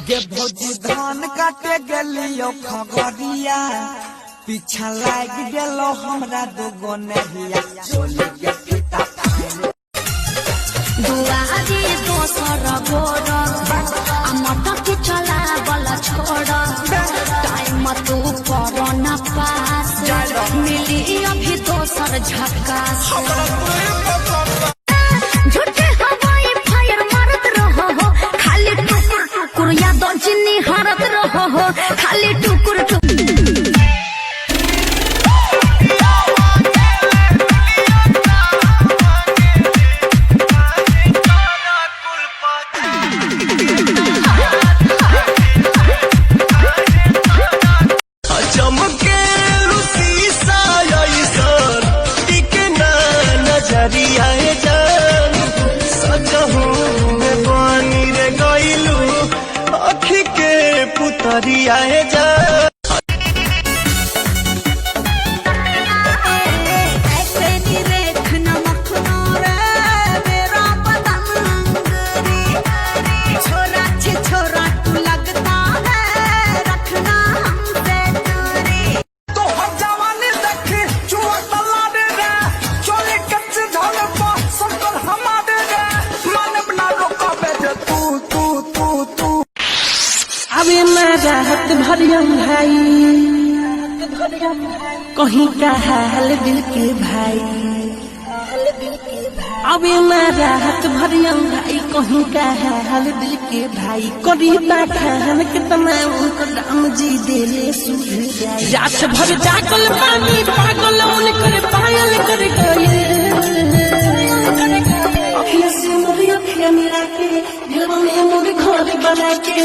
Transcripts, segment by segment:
गे भौजी धान काटे गेलियो खगड़िया पीछा लाग गेलो हमरा दुगो नहिया चोली के फीता फाड़ दुआरी दोसर गोर मत के चला वाला छोड़ टाइम तू कर न पास मिली अभी दोसर झकास झूठे हवाई फायर मारत रहो हो खाली टुकुर टुकुर यादों जिन्नी हारत रहो हो खाली टुकुर टुकुर पुतरिया जा राहत भरियम भाई कहीं का हाल दिल के भाई अबे मैं राहत भरियम भाई कहीं का हाल दिल के भाई करीबा खान कितना उनको राम जी देले सुध रात भर जागल पानी पागल उनकर पायल कर गए मिला के मोर घर बना के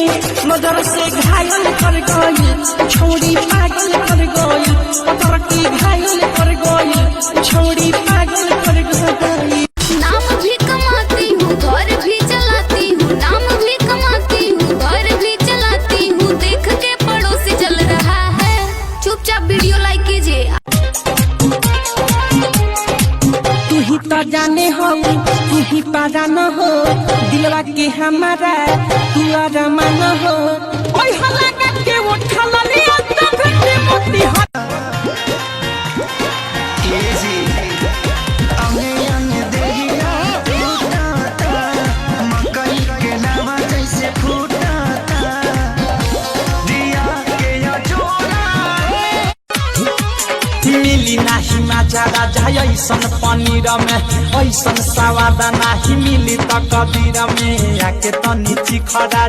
मदर से घायल कर गई छोड़ी पागल कर गई पतर की घायल कर गई छोड़ी पागल कर गई नाम भी कमाती हूँ घर भी चलाती हूँ नाम भी कमाती हूँ घर भी चलाती हूँ देख के पड़ोसी जल रहा है चुपचाप वीडियो लाइक कीजिए तू ही तो जाने हो तू ही पारा न हो दिलवा के हमारा तू आरामान हो ओए हला के उठा ले अंदर के मोती हो केजी अमे अंग देहिया फूटाता मकई के लावा जैसे फूटाता दिया के या जोड़ा मिली नाही मजा राजा ऐसन पनीर में ऐसन स्वाद नाही मिली त कबीर में आके तनी चिखरा